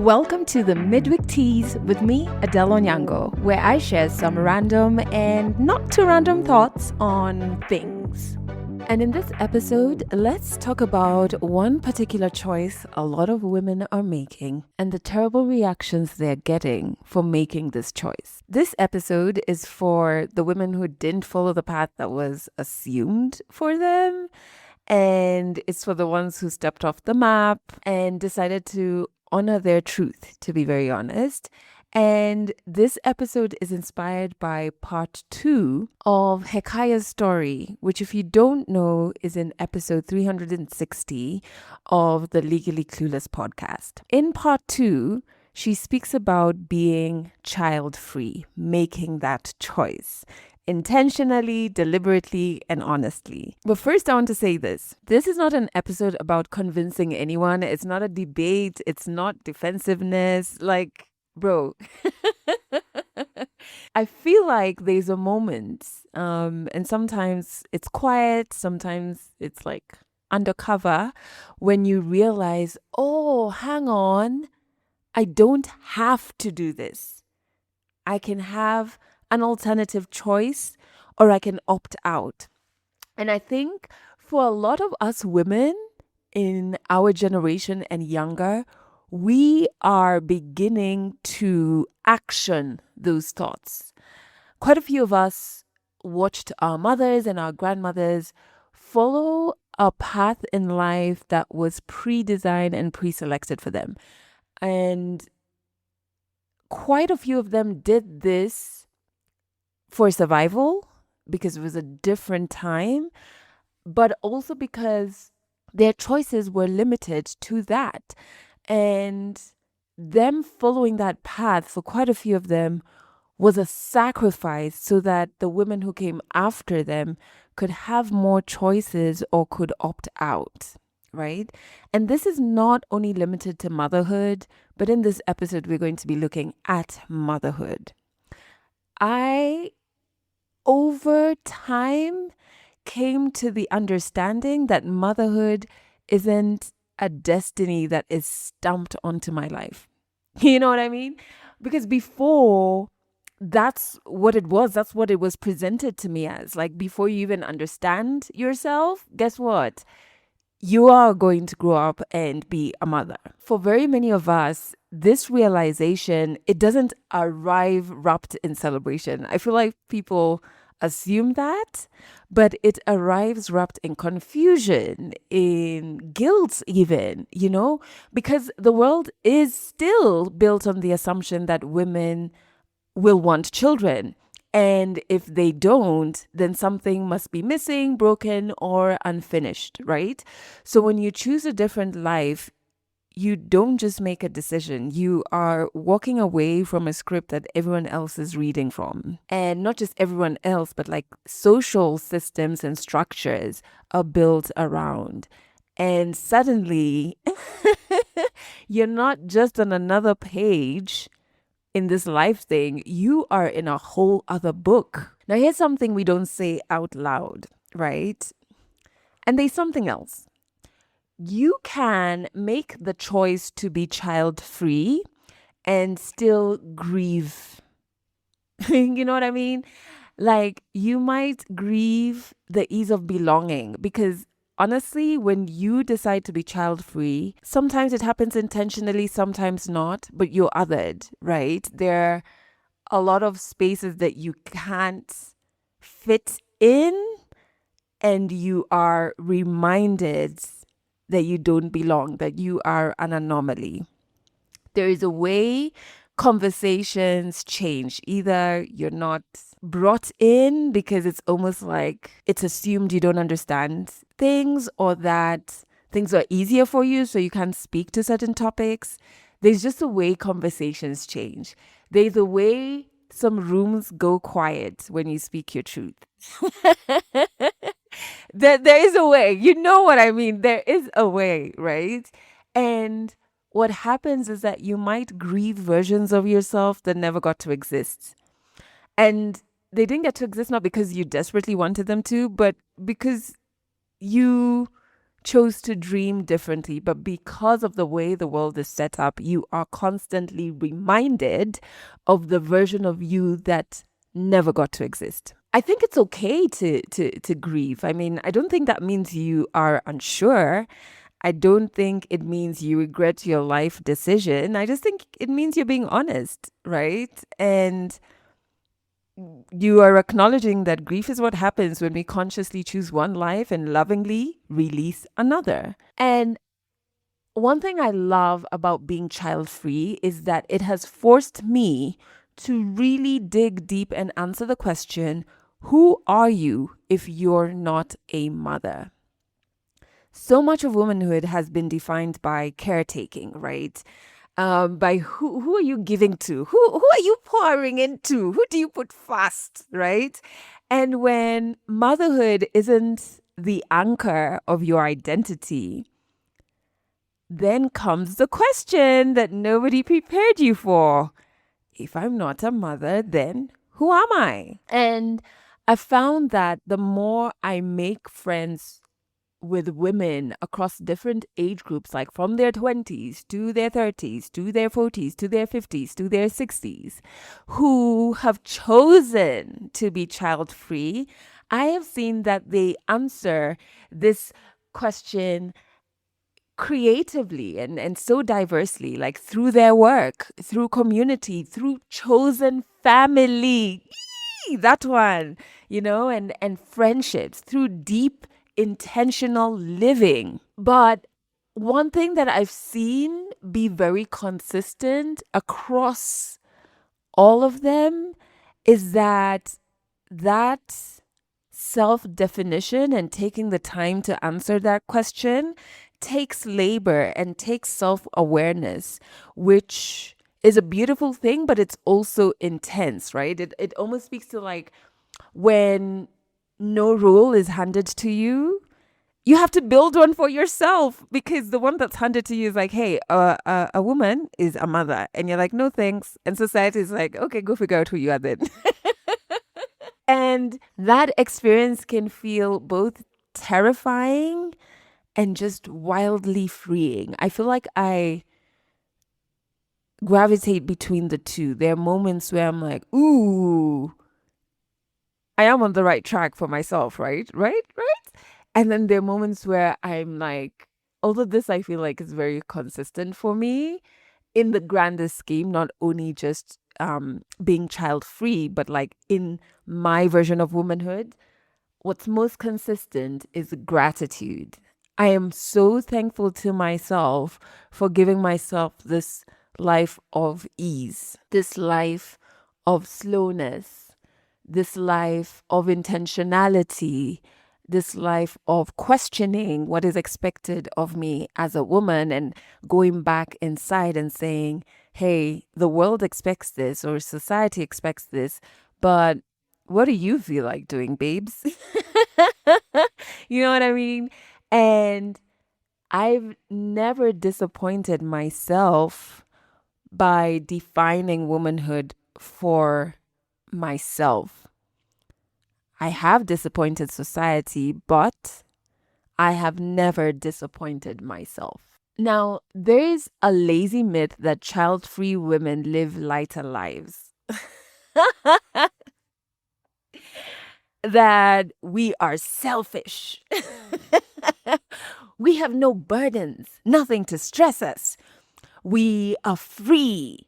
Welcome to the Mid Week Tease with me, Adele Onyango, where I share some random and not too random thoughts on things. And in this episode, let's talk about one particular choice a lot of women are making and the terrible reactions they're getting for making this choice. This episode is for the women who didn't follow the path that was assumed for them. And it's for the ones who stepped off the map and decided to honor their truth, to be very honest. And this episode is inspired by part 2 of Hekaya's story, which, if you don't know, is in episode 360 of the Legally Clueless podcast. In part 2, she speaks about being child-free, making that choice intentionally, deliberately, and honestly. But first, I want to say this. This is not an episode about convincing anyone. It's not a debate. It's not defensiveness. Like, bro, I feel like there's a moment, and sometimes it's quiet, sometimes it's like undercover, when you realize, oh, hang on, I don't have to do this. I can have an alternative choice, or I can opt out. And I think for a lot of us women in our generation and younger, we are beginning to action those thoughts. Quite a few of us watched our mothers and our grandmothers follow a path in life that was pre-designed and pre-selected for them. And quite a few of them did this for survival, because it was a different time, but also because their choices were limited to that. And them following that path for quite a few of them was a sacrifice so that the women who came after them could have more choices or could opt out, right? And this is not only limited to motherhood, but in this episode, we're going to be looking at motherhood. I, over time, came to the understanding that motherhood isn't a destiny that is stamped onto my life. You know what I mean? Because before, that's what it was. That's what it was presented to me as. Like, before you even understand yourself, guess what? You are going to grow up and be a mother. For very many of us, this realization, it doesn't arrive wrapped in celebration. I feel like people assume that, but it arrives wrapped in confusion, in guilt even, because the world is still built on the assumption that women will want children. And if they don't, then something must be missing, broken, or unfinished, right? So when you choose a different life, you don't just make a decision. You are walking away from a script that everyone else is reading from. And not just everyone else, but like social systems and structures are built around. And suddenly, you're not just on another page in this life thing, you are in a whole other book. Now, here's something we don't say out loud, right? And there's something else. You can make the choice to be child-free and still grieve. You know what I mean? Like, you might grieve the ease of belonging, because honestly, when you decide to be child-free, sometimes it happens intentionally, sometimes not, but you're othered, right? There are a lot of spaces that you can't fit in, and you are reminded that you don't belong, that you are an anomaly. There is a way conversations change. Either you're not brought in because it's almost like it's assumed you don't understand things, or that things are easier for you so you can't speak to certain topics. There's just a way conversations change. There's a way some rooms go quiet when you speak your truth. There is a way. You know what I mean? There is a way, right? And what happens is that you might grieve versions of yourself that never got to exist. And they didn't get to exist not because you desperately wanted them to, but because you chose to dream differently, but because of the way the world is set up, you are constantly reminded of the version of you that never got to exist. I think it's okay to grieve. I mean, I don't think that means you are unsure. I don't think it means you regret your life decision. I just think it means you're being honest, right? And you are acknowledging that grief is what happens when we consciously choose one life and lovingly release another. And one thing I love about being child free is that it has forced me to really dig deep and answer the question, who are you if you're not a mother? So much of womanhood has been defined by caretaking, right? By who are you giving to? Who are you pouring into? Who do you put first, right? And when motherhood isn't the anchor of your identity, then comes the question that nobody prepared you for. If I'm not a mother, then who am I? And I found that the more I make friends with women across different age groups, like from their 20s to their 30s, to their 40s, to their 50s, to their 60s, who have chosen to be child free, I have seen that they answer this question creatively and so diversely, like through their work, through community, through chosen family. That one, and friendships, through deep intentional living. But one thing that I've seen be very consistent across all of them is that self definition and taking the time to answer that question takes labor and takes self awareness, which is a beautiful thing, but it's also intense, right? It almost speaks to like when no role is handed to you, you have to build one for yourself, because the one that's handed to you is like, hey, a woman is a mother. And you're like, no, thanks. And society is like, okay, go figure out who you are then. And that experience can feel both terrifying and just wildly freeing. I feel like I gravitate between the two. There are moments where I'm like, ooh, I am on the right track for myself, right? Right? Right? And then there are moments where I'm like, although this I feel like is very consistent for me in the grander scheme, not only just being child free, but like in my version of womanhood, what's most consistent is gratitude. I am so thankful to myself for giving myself this life of ease, this life of slowness, this life of intentionality, this life of questioning what is expected of me as a woman and going back inside and saying, hey, the world expects this or society expects this, but what do you feel like doing, babes? You know what I mean? And I've never disappointed myself by defining womanhood for myself. I have disappointed society, but I have never disappointed myself. Now, there is a lazy myth that child free women live lighter lives. That we are selfish. We have no burdens, nothing to stress us. We are free.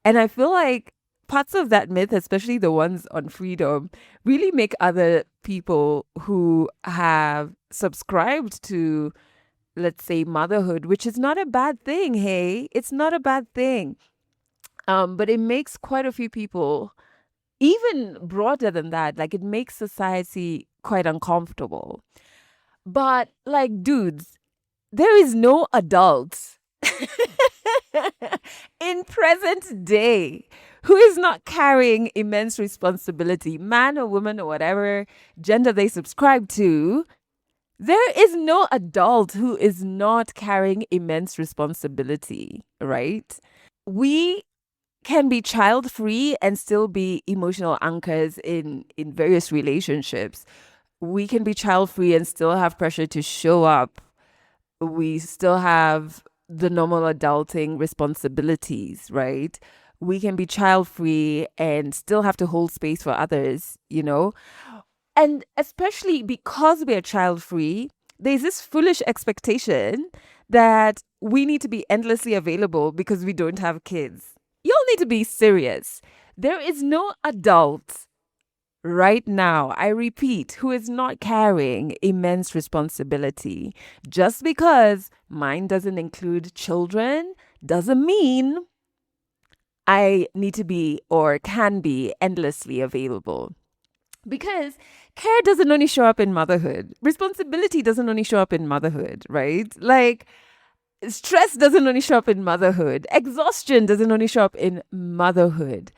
And I feel like parts of that myth, especially the ones on freedom, really make other people who have subscribed to, let's say, motherhood, which is not a bad thing. Hey, it's not a bad thing. But it makes quite a few people, even broader than that, like it makes society quite uncomfortable. But like, dudes, there is no adult in present day who is not carrying immense responsibility, man or woman or whatever gender they subscribe to. There is no adult who is not carrying immense responsibility, right? We can be child free and still be emotional anchors in various relationships. We can be child free and still have pressure to show up We still have the normal adulting responsibilities, right? We can be child free and still have to hold space for others, you know? And especially because we're child free, there's this foolish expectation that we need to be endlessly available because we don't have kids. Y'all need to be serious. There is no adult right now, I repeat, who is not carrying immense responsibility. Just because mine doesn't include children doesn't mean I need to be or can be endlessly available. Because care doesn't only show up in motherhood, responsibility doesn't only show up in motherhood, right? Like, stress doesn't only show up in motherhood, exhaustion doesn't only show up in motherhood.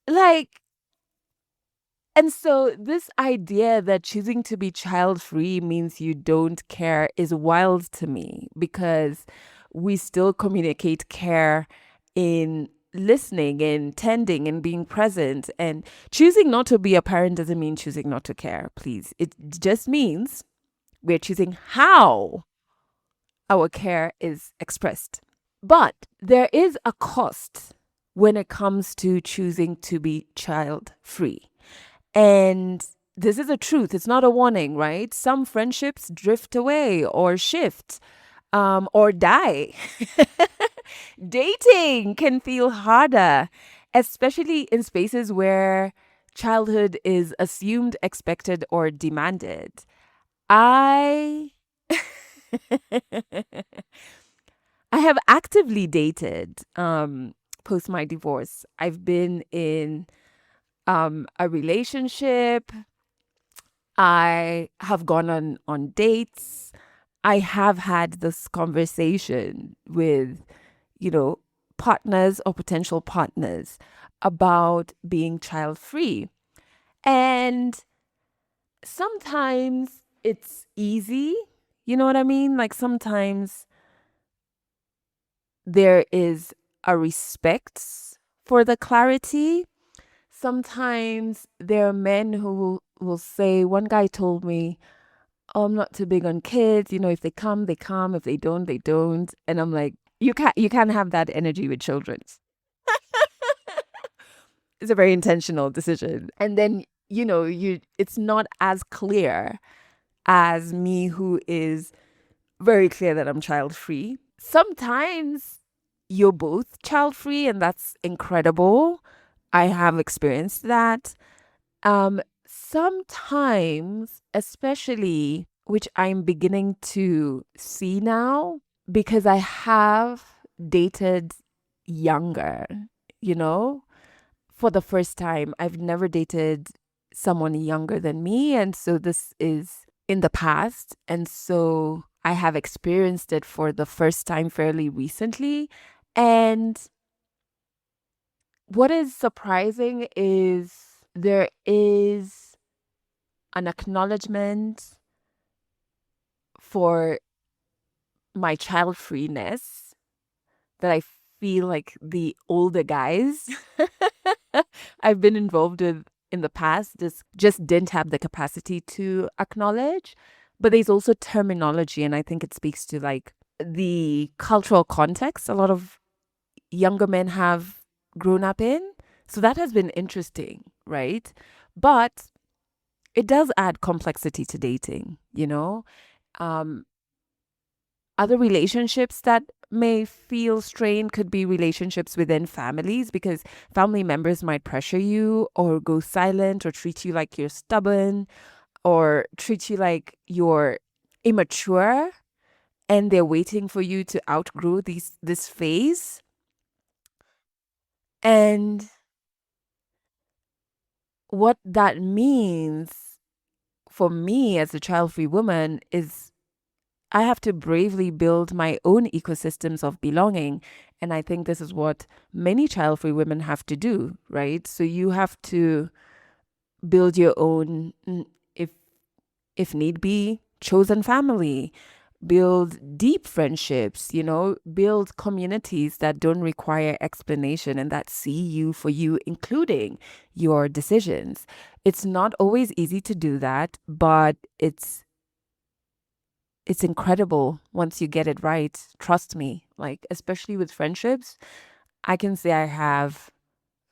Like, and so, this idea that choosing to be child free means you don't care is wild to me because we still communicate care in listening and tending and being present. And choosing not to be a parent doesn't mean choosing not to care, please. It just means we're choosing how our care is expressed. But there is a cost when it comes to choosing to be child free. And this is a truth. It's not a warning, right? Some friendships drift away or shift or die. Dating can feel harder, especially in spaces where childhood is assumed, expected, or demanded. I I have actively dated post my divorce. I've been in a relationship. I have gone on dates. I have had this conversation with, you know, partners or potential partners about being child free. And sometimes it's easy. You know what I mean? Like sometimes there is a respect for the clarity. Sometimes there are men who will say, one guy told me, oh, I'm not too big on kids. You know, if they come, they come. If they don't, they don't. And I'm like, you can't have that energy with children. It's a very intentional decision. And then, it's not as clear as me who is very clear that I'm child free. Sometimes you're both child free, and that's incredible. I have experienced that. Sometimes, especially, which I'm beginning to see now, because I have dated younger, you know, for the first time. I've never dated someone younger than me. And so this is in the past. And so I have experienced it for the first time fairly recently. And what is surprising is there is an acknowledgement for my child freeness that I feel like the older guys I've been involved with in the past just didn't have the capacity to acknowledge. But there's also terminology, and I think it speaks to like the cultural context a lot of younger men have grown up in. So that has been interesting, right? But it does add complexity to dating, you know? Um, Other relationships that may feel strained could be relationships within families because family members might pressure you or go silent or treat you like you're stubborn or treat you like you're immature and they're waiting for you to outgrow this phase. And what that means for me as a child-free woman is I have to bravely build my own ecosystems of belonging. And I think this is what many child free women have to do, right? So you have to build your own, if need be, chosen family, build deep friendships, build communities that don't require explanation and that see you for you, including your decisions. It's not always easy to do that, but it's it's incredible once you get it right. Trust me, like, especially with friendships, I can say I have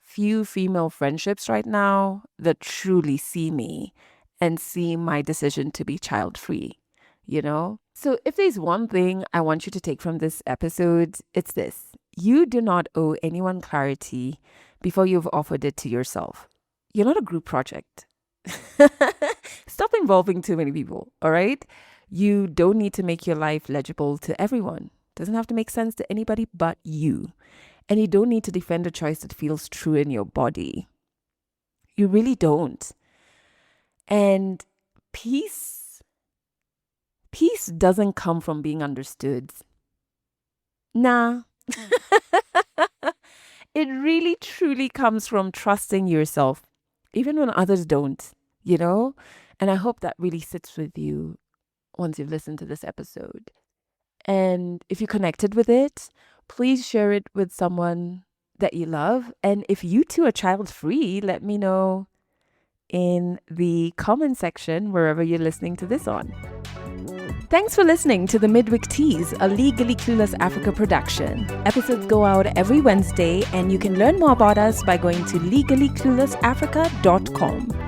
few female friendships right now that truly see me and see my decision to be child free, you know? So if there's one thing I want you to take from this episode, it's this. You do not owe anyone clarity before you've offered it to yourself. You're not a group project. Stop involving too many people, all right? You don't need to make your life legible to everyone. Doesn't have to make sense to anybody but you. And you don't need to defend a choice that feels true in your body. You really don't. And peace doesn't come from being understood. Nah. It really truly comes from trusting yourself, even when others don't, you know? And I hope that really sits with you once you've listened to this episode. And if you connected with it, please share it with someone that you love. And if you too are child free, let me know in the comment section wherever you're listening to this on. Thanks for listening to the Mid Week Tease, a Legally Clueless Africa production. Episodes go out every Wednesday, and you can learn more about us by going to legallycluelessafrica.com.